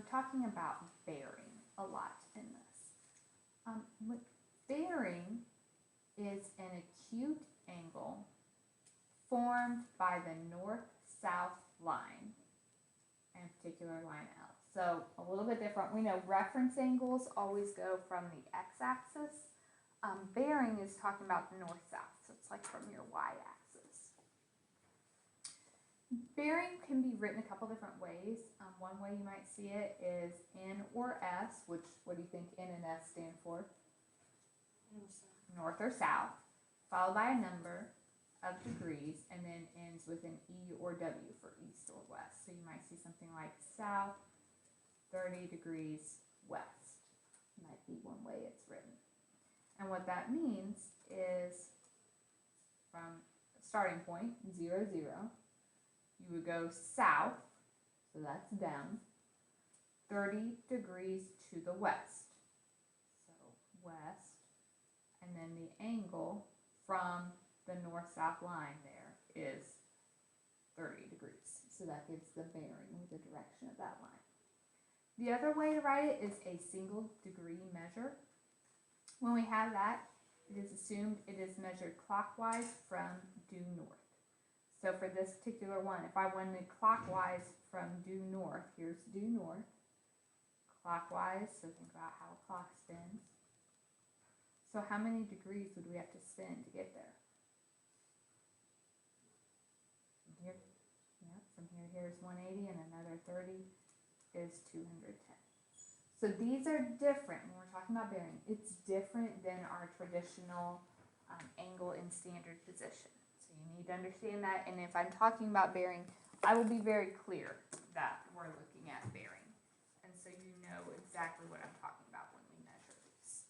talking about bearing a lot in this. Bearing is an acute angle formed by the north-south line, and a particular line L. So a little bit different. We know reference angles always go from the x-axis. Bearing is talking about the north-south, so it's like from your y-axis. Bearing can be written a couple different ways. One way you might see it is N or S, which, what do you think N and S stand for? North or south, followed by a number of degrees, and then ends with an E or W for east or west. So you might see something like south 30 degrees west. Might be one way it's written. And what that means is from starting point 0, 0, you would go south, so that's down, 30 degrees to the west. So west, and then the angle from the north-south line there is 30 degrees. So that gives the bearing or the direction of that line. The other way to write it is a single degree measure. When we have that, it is assumed it is measured clockwise from due north. So for this particular one, if I wanted clockwise from due north, here's due north, clockwise, so think about how a clock spins. So how many degrees would we have to spin to get there? From here, yeah, from here, here's 180, and another 30 is 210. So these are different when we're talking about bearing. It's different than our traditional angle in standard position. So you need to understand that. And if I'm talking about bearing, I will be very clear that we're looking at bearing. And so you know exactly what I'm talking about when we measure these.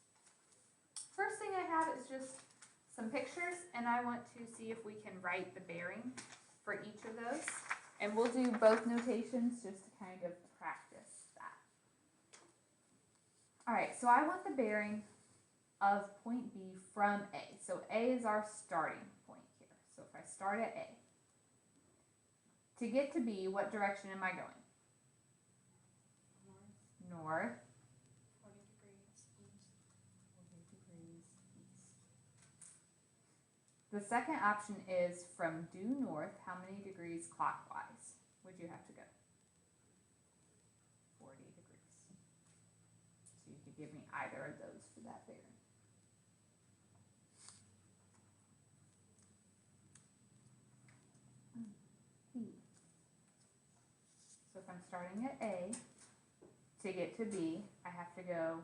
First thing I have is just some pictures, and I want to see if we can write the bearing for each of those. And we'll do both notations just to kind of practice that. All right, so I want the bearing of point B from A. So A is our starting point here. So if I start at A, to get to B, what direction am I going? North. 40 degrees east. 40 degrees east. The second option is from due north, how many degrees clockwise would you have to go? 40 degrees. So you could give me either of those for that bearing. So if I'm starting at A, to get to B, I have to go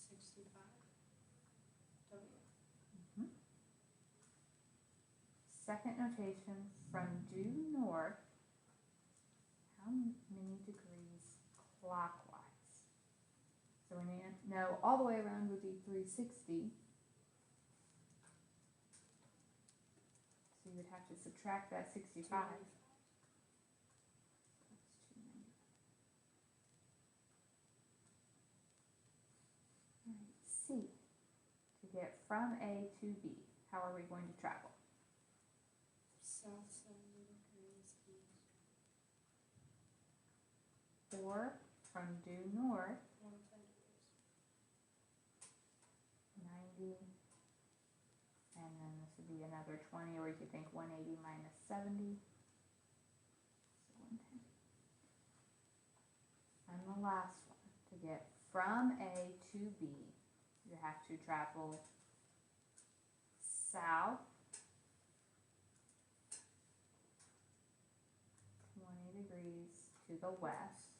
65 W. Second notation, from due north, how many degrees clockwise? So we need to know all the way around would be 360. So you would have to subtract that 65. That's 290. All right, C. To get from A to B, how are we going to travel? South 70 degrees east. Or from due north, 110 degrees. 90, and then this would be another 20, or you could think 180 minus 70, so 110. And the last one, to get from A to B, you have to travel south 20 degrees to the west,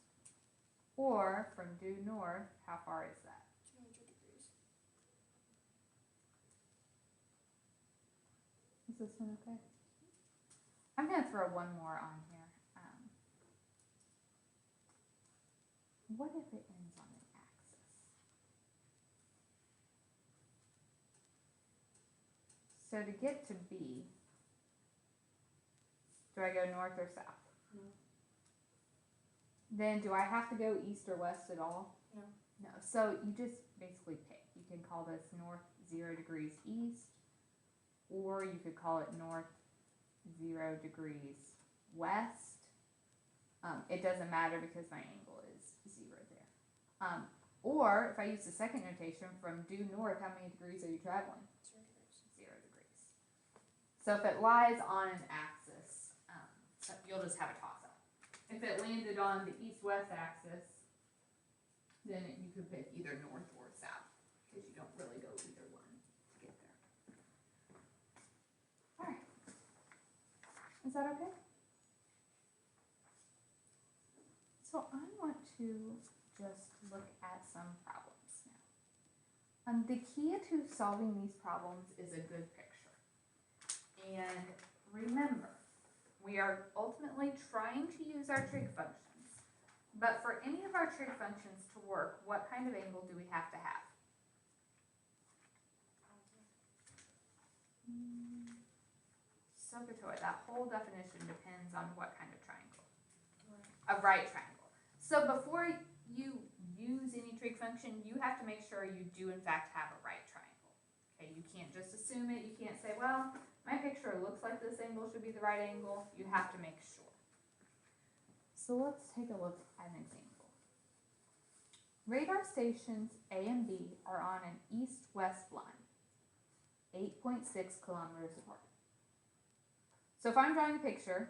or from due north, how far is that? 200 degrees. Is this one okay? I'm going to throw one more on here. What if it ends on an axis? So to get to B, do I go north or south? No. Then do I have to go east or west at all? No. No. So you just basically pick. You can call this north 0 degrees east, or you could call it north 0 degrees west, it doesn't matter because my angle is 0 there. Or if I use the second notation, from due north, how many degrees are you traveling? 0 degrees. 0 degrees. So if it lies on an axis, so you'll just have a toss-up. If it landed on the east-west axis, then you could pick either north or south, because you don't really go either one to get there. Alright. Is that okay? So I want to just look at some problems now. The key to solving these problems is a good picture. And remember, we are ultimately trying to use our trig functions. But for any of our trig functions to work, what kind of angle do we have to have? SOHCAHTOA, that whole definition depends on what kind of triangle. Right. A right triangle. So before you use any trig function, you have to make sure you do in fact have a right triangle. Okay, you can't just assume it. You can't say, well, my picture looks like this angle should be the right angle. You have to make sure. So let's take a look at an example. Radar stations A and B are on an east-west line, 8.6 kilometers apart. So if I'm drawing a picture,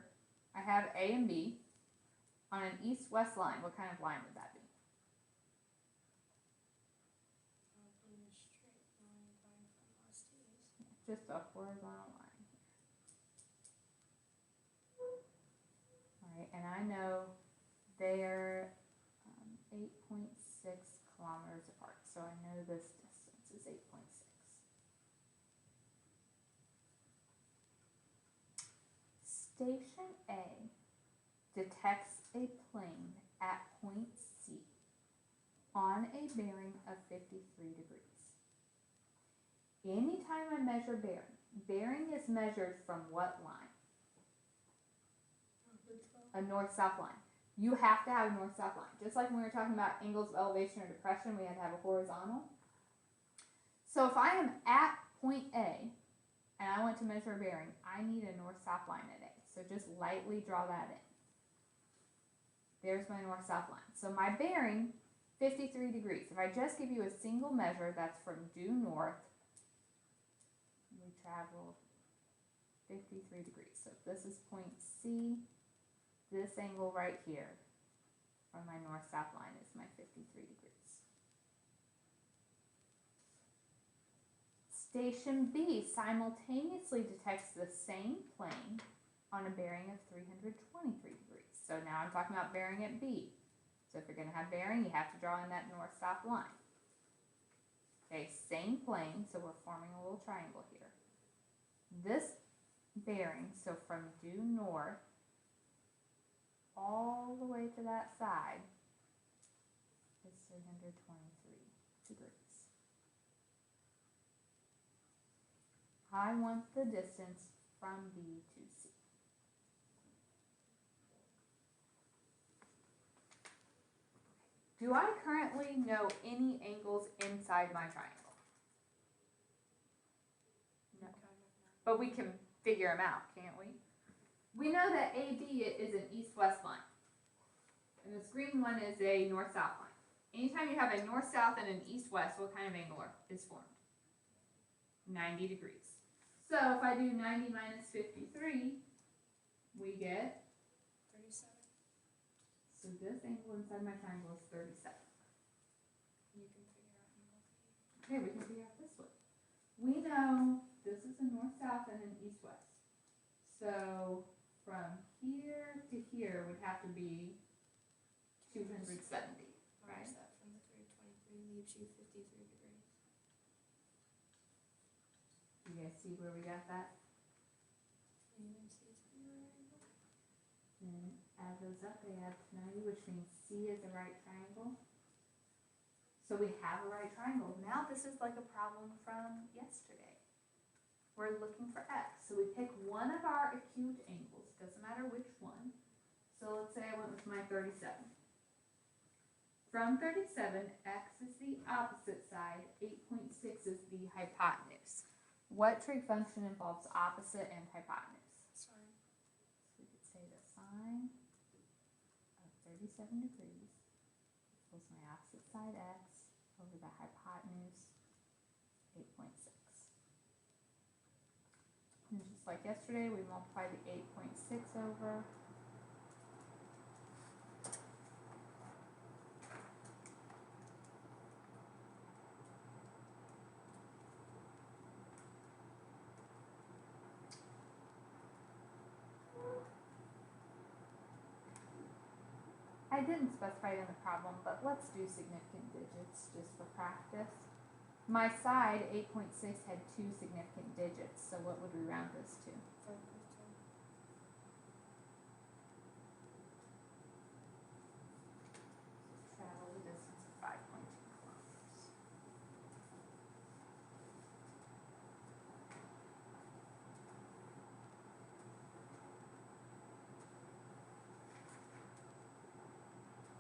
I have A and B on an east-west line. What kind of line would that be? Probably a straight line going from west to east. Just a horizontal line here. Alright, and I know they're 8.6 kilometers apart, so I know this distance is 8.6. Station A detects a plane at point C on a bearing of 53 degrees. Anytime I measure bearing is measured from what line? A north-south line. You have to have a north-south line. Just like when we were talking about angles of elevation or depression, we had to have a horizontal. So if I am at point A and I want to measure a bearing, I need a north-south line at A. So just lightly draw that in. There's my north-south line. So my bearing, 53 degrees. If I just give you a single measure, that's from due north, we traveled 53 degrees. So if this is point C, this angle right here from my north-south line is my 53 degrees. Station B simultaneously detects the same plane on a bearing of 323 degrees. So now I'm talking about bearing at B. So if you're going to have bearing, you have to draw in that north-south line. Okay, same plane, so we're forming a little triangle here. This bearing, so from due north all the way to that side, is 323 degrees. I want the distance from B to C. Do I currently know any angles inside my triangle? No. Kind of not. But we can figure them out, can't we? We know that AB is an east-west line. And this green one is a north-south line. Anytime you have a north-south and an east-west, what kind of angle is formed? 90 degrees. So if I do 90 minus 53, we get, 37. so this angle inside my triangle is 37. You can figure out angle P. Okay, we can figure out this one. We know this is a north-south and an east-west. So from here to here would have to be 270, right? Minus that from the 323 leaves you 53 degrees. You guys see where we got that? You can see it's in your angle. And add those up, they add to 90, which means C is a right triangle. So we have a right triangle. Now this is like a problem from yesterday. We're looking for X. So we pick one of our acute angles, doesn't matter which one. So let's say I went with my 37. From 37, X is the opposite side, 8.6 is the hypotenuse. What trig function involves opposite and hypotenuse? Sine. So we could say the sine of 37 degrees equals my opposite side x over the hypotenuse 8.6. And just like yesterday, we multiply the 8.6 over. I didn't specify it in the problem, but let's do significant digits just for practice. My side, 8.6, had 2 significant digits, so what would we round this to? 5.2. Travel the distance of 5.2 kilometers.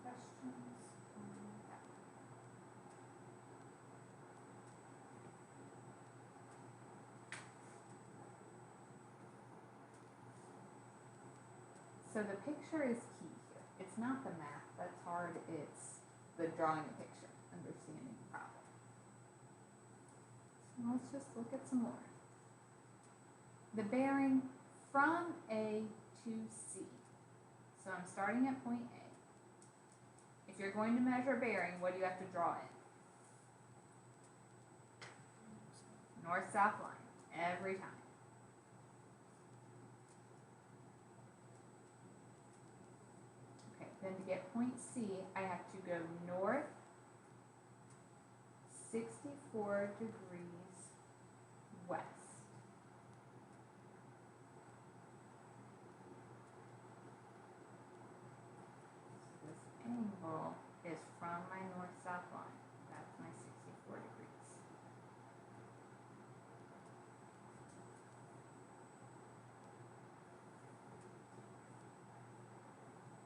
Questions on that? So the picture is key here. It's not the math that's hard, it's the drawing a picture, understanding the problem. So let's just look at some more. The bearing from A to C. So I'm starting at point A. If you're going to measure bearing, what do you have to draw in? North-south line, every time. Okay, then to get point C, I have to go north 64 degrees west. So this angle is from my north-south line. That's my 64 degrees.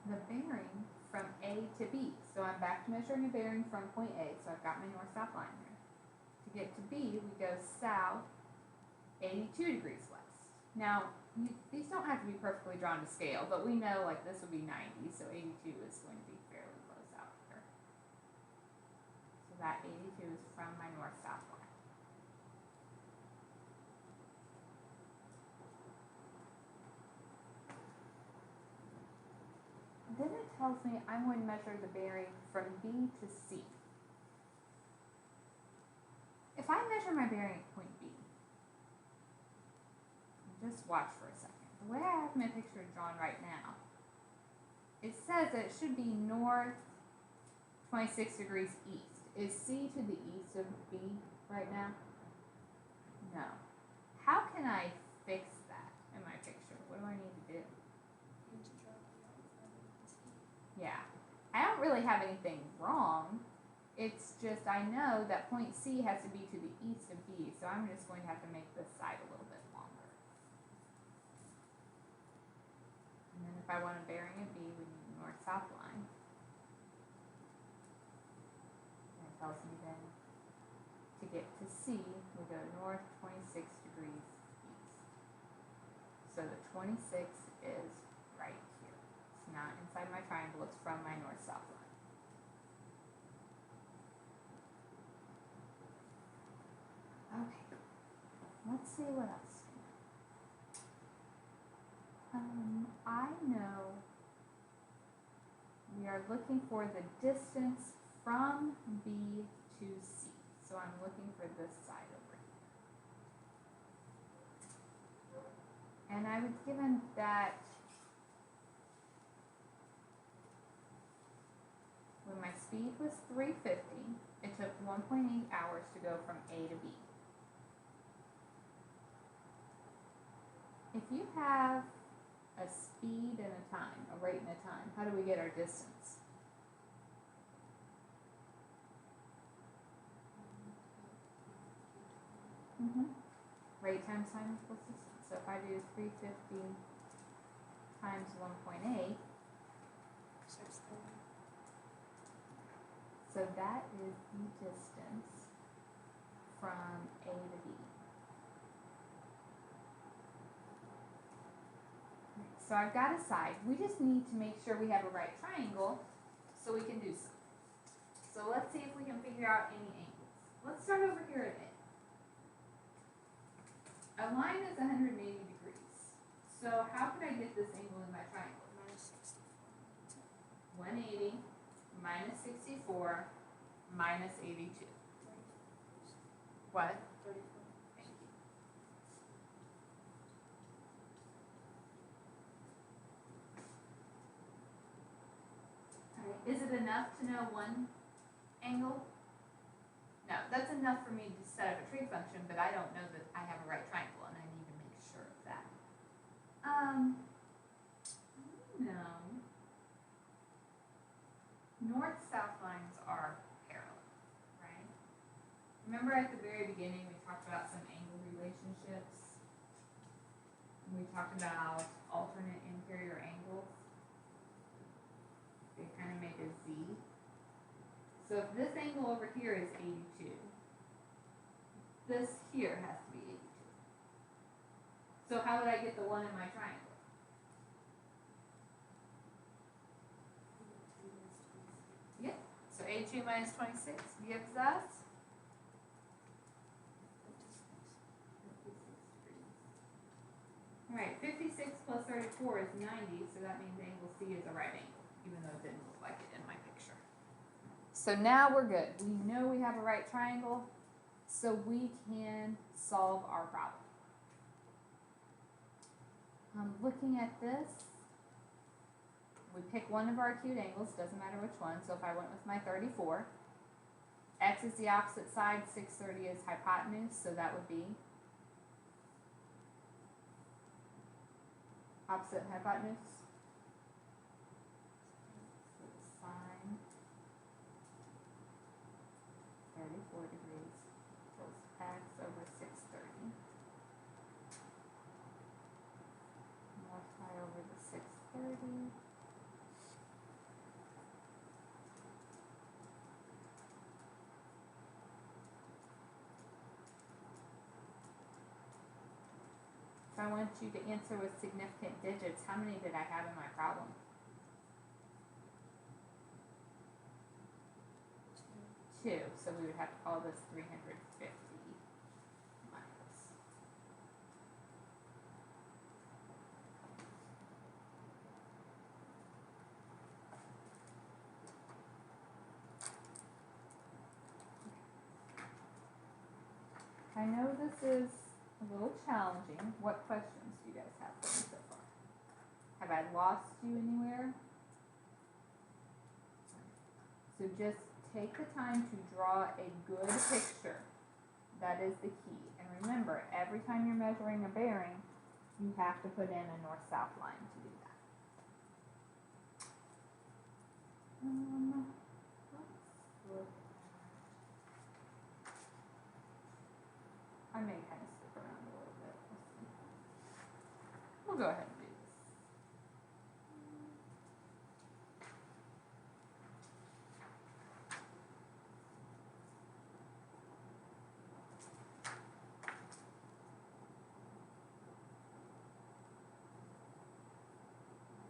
The bearing from A to B. So I'm back to measuring a bearing from point A, so I've got my north-south line here. To get to B, we go south 82 degrees west. Now, these don't have to be perfectly drawn to scale, but we know like this would be 90, so 82 is going to be fairly close out here. So that 82 is from my north-south line. Then it tells me I'm going to measure the bearing from B to C. If I measure my bearing at point B, just watch for a second. The way I have my picture drawn right now, it says that it should be north 26 degrees east. Is C to the east of B right now? No. How can I fix that in my picture? What do I need to do? You need to draw the line further than C. Yeah. I don't really have anything wrong. It's just I know that point C has to be to the east of B, so I'm just going to have to make this side a little bit longer. And then if I want a bearing of B, we need a north-south line. And it tells me then to get to C, we go north 26 degrees east. So the 26 is right here. It's not inside my triangle, it's from my north-south line. Okay, let's see what else. I know we are looking for the distance from B to C. So I'm looking for this side over here. And I was given that when my speed was 350, it took 1.8 hours to go from A to B. If you have a speed and a time, a rate and a time, how do we get our distance? Rate times time equals distance. So if I do 350 times 1.8, 630. so that is the distance from A to B. So So I've got a side. We just need to make sure we have a right triangle so we can do something. So let's see if we can figure out any angles. Let's start over here at A. A line is 180 degrees. So how could I get this angle in my triangle? Minus 64. 180 minus 64 minus 82. What? 34. Thank you. Alright, is it enough to know one angle? No, that's enough for me to set up a trig function, but I don't know that I have a right triangle and I need to make sure of that. No. North-south lines are parallel, right? Remember at the very beginning we talked about some angle relationships? We talked about alternate interior angles. They kind of make a Z. So if this angle over here is 82, this here has to be 82. So how would I get the one in my triangle? Yep. So 82 minus 26 gives us 56 degrees. Alright, 56 plus 34 is 90, so that means angle C is a right angle, even though it didn't look like it in my picture. So now we're good. We know we have a right triangle, so we can solve our problem. Looking at this, we pick one of our acute angles, doesn't matter which one. So if I went with my 34, x is the opposite side, 630 is hypotenuse, so that would be opposite hypotenuse. So sine 34 degrees equals x over 630. Multiply over the 630. If I want you to answer with significant digits, how many did I have in my problem? 2. So we would have to call this 350 miles. I know this is a little challenging. What questions do you guys have for me so far? Have I lost you anywhere? So just take the time to draw a good picture. That is the key. And remember, every time you're measuring a bearing, you have to put in a north-south line to do that. Let's look. I may kind of skip around a little bit. We'll see. We'll go ahead and do this.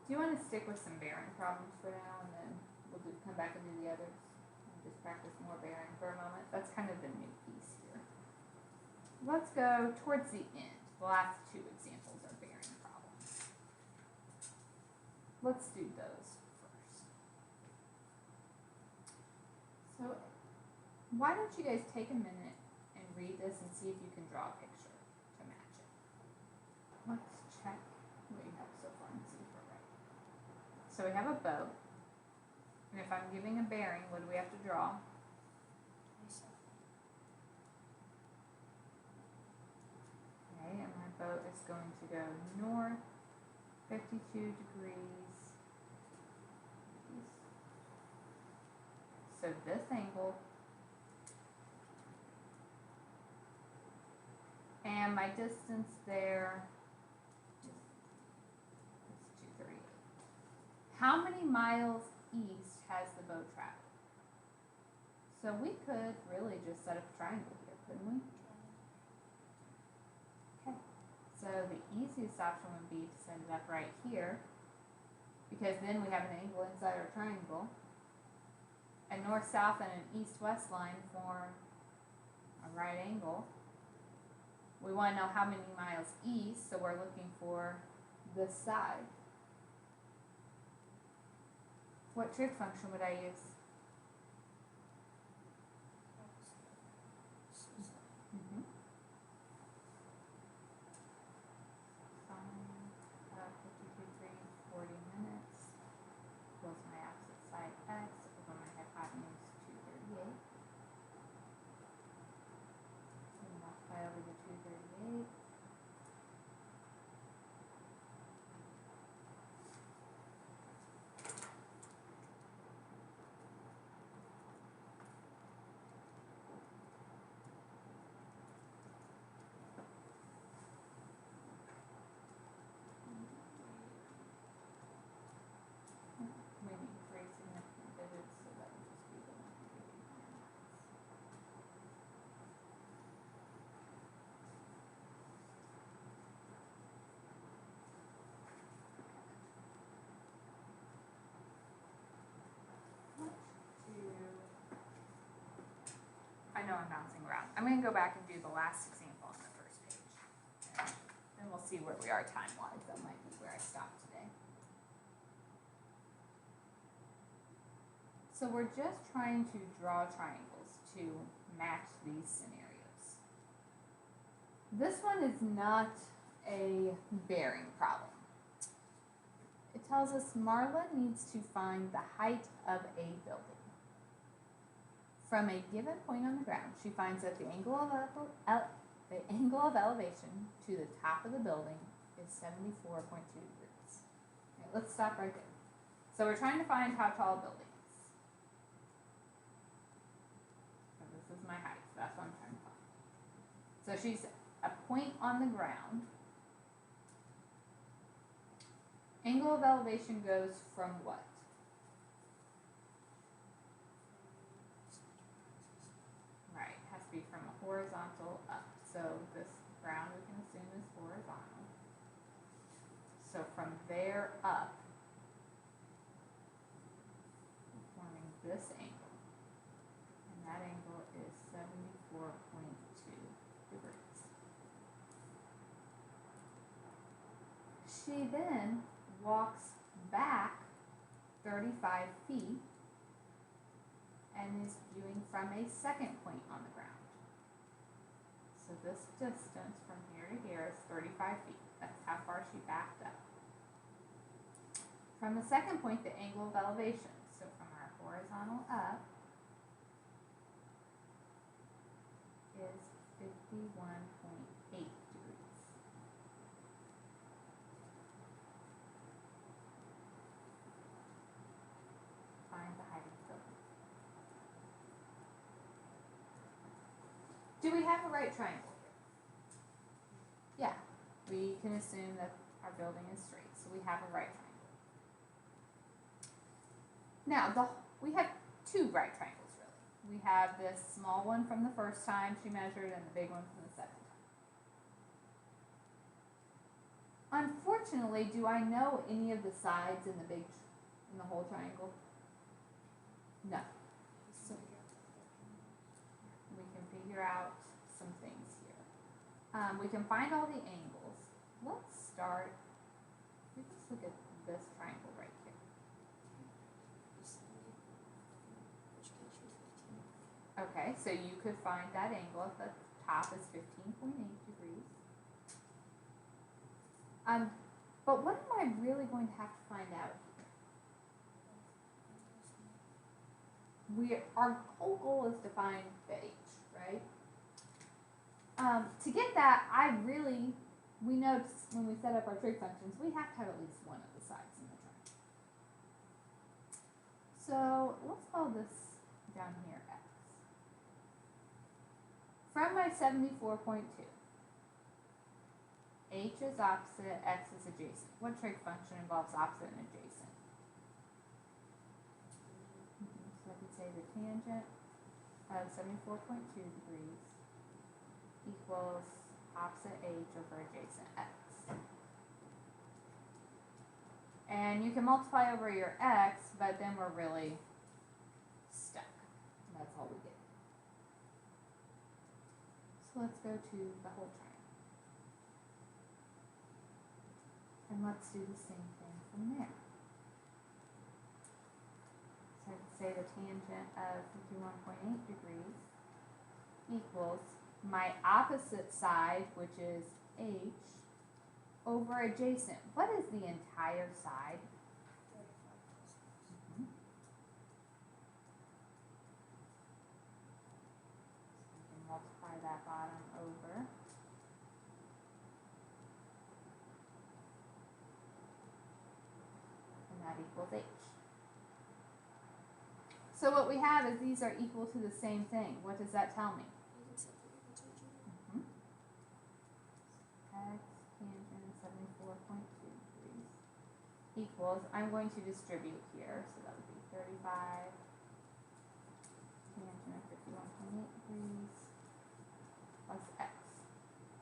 Do you want to stick with some bearing problems for now, and then we'll come back and do the others? And just practice more bearing for a moment. That's kind of the new piece here. Let's go towards the end. The last two examples are bearing problems. Let's do those first. So, why don't you guys take a minute and read this and see if you can draw a picture to match it. Let's check what we have so far and see if we're right. So we have a boat, and if I'm giving a bearing, what do we have to draw? 27. Okay, and my boat is going to go north 52 degrees. So this angle, and my distance there is 238. How many miles east has the boat traveled? So we could really just set up a triangle here, couldn't we? Okay. So So the easiest option would be to set it up right here, because then we have an angle inside our triangle. A north-south and an east-west line form a right angle. We want to know how many miles east, so we're looking for this side. What trig function would I use? Mm-hmm. Sine of 52 degrees, 40 minutes, equals my opposite side x over my hypotenuse 238. So multiply over the 238. We need 3 significant digits, so that would just be the 189 miles. I know I'm bouncing around. I'm going to go back and do the last example on the first page. And we'll see where we are time-wise. That might be where I stopped today. So we're just trying to draw triangles to match these scenarios. This one is not a bearing problem. It tells us Marla needs to find the height of a building. From a given point on the ground, she finds that the angle of elevation to the top of the building is 74.2 degrees. Okay, let's stop right there. So we're trying to find how tall a building is. So this is my height, so that's what I'm trying to find. So she's a point on the ground. Angle of elevation goes from what? Right, has to be from a horizontal up. So this ground we can assume is horizontal. So from there up, we're forming this angle. And that angle is 74.2 degrees. She then walks back 35 feet and is viewing from a second point on the ground. So this distance from here to here is 35 feet. That's how far she backed up. From the second point, the angle of elevation, so from our horizontal up, is 51.8 degrees. Find the height of the building. Do we have a right triangle here? Yeah, we can assume that our building is straight, so we have a right triangle. Now, we have two right triangles, really. We have this small one from the first time she measured and the big one from the second time. Unfortunately, do I know any of the sides in the whole triangle? No. So we can figure out some things here. We can find all the angles. Let's start, let's look at this triangle right here. Okay, so you could find that angle at the top is 15.8 degrees. But what am I really going to have to find out here? Our whole goal is to find the h, right? To get that, we know when we set up our trig functions, we have to have at least one of the sides in the triangle. So let's call this down here x. From my 74.2, h is opposite, x is adjacent. What trig function involves opposite and adjacent? So I could say the tangent of 74.2 degrees equals opposite h over adjacent x. And you can multiply over your x, but then we're really stuck. That's all we get. So let's go to the whole triangle. And let's do the same thing from there. So I could say the tangent of 51.8 degrees equals my opposite side, which is h, over adjacent. What is the entire side? 35 plus x. Mm-hmm. So we can multiply that bottom over. And that equals h. So what we have is these are equal to the same thing. What does that tell me? You can set the interchangeable. Mm-hmm. X tangent 74.2 degrees equals, I'm going to distribute here, so that would be 35 tangent of 51.8 degrees plus x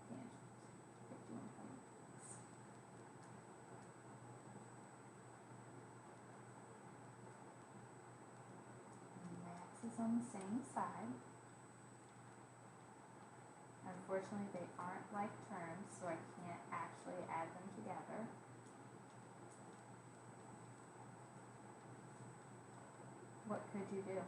tangent 51.8 degrees. And my x is on the same side. Unfortunately, they aren't like terms, so I can't actually add them together. What could you do?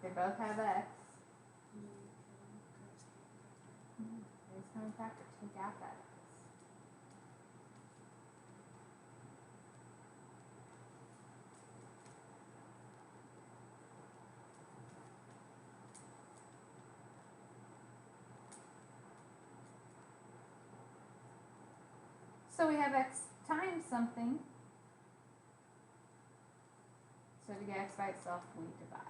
They both have x. And then you can cross the factor. There's coming factor. Take out that x. So we have x times something. So to get x by itself, we divide.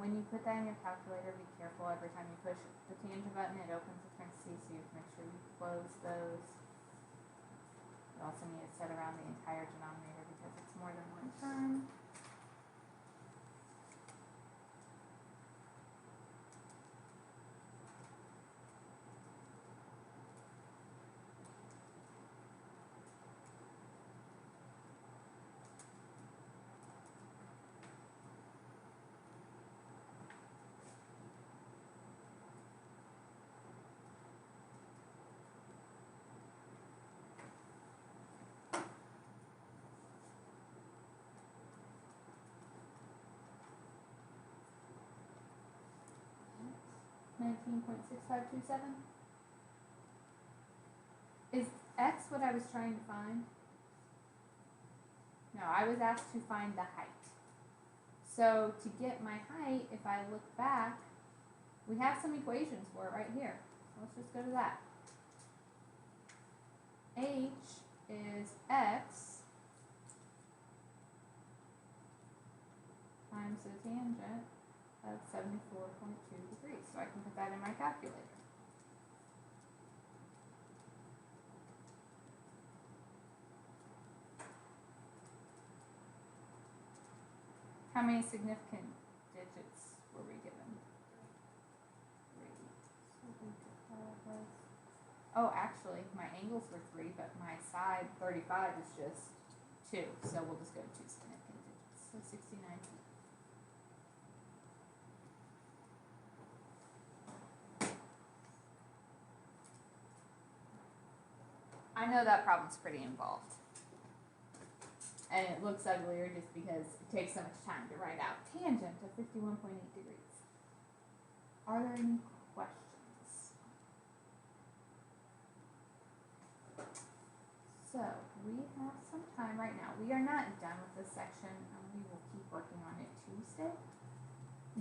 When you put that in your calculator, be careful every time you push the tangent button, it opens the parentheses, so you have to make sure you close those. You also need to set around the entire denominator because it's more than one term. $19.6527. Is x what I was trying to find? No, I was asked to find the height. So to get my height, if I look back, we have some equations for it right here. Let's just go to that. H is x times the tangent of 74.2 degrees. So I can put that in my calculator. How many significant digits were we given? 3. So we could call this. Oh, actually, my angles were 3, but my side 35 is just 2. So we'll just go 2 significant digits. So 69. I know that problem's pretty involved. And it looks uglier just because it takes so much time to write out tangent of 51.8 degrees. Are there any questions? So we have some time right now. We are not done with this section, and we will keep working on it Tuesday.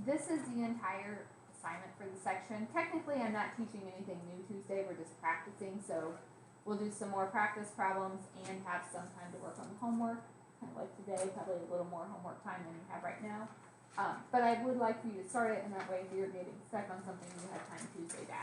This is the entire assignment for the section. Technically, I'm not teaching anything new Tuesday, we're just practicing, so we'll do some more practice problems and have some time to work on the homework, kind of like today, probably a little more homework time than you have right now. But I would like for you to start it, and that way if you're getting stuck on something, you have time Tuesday to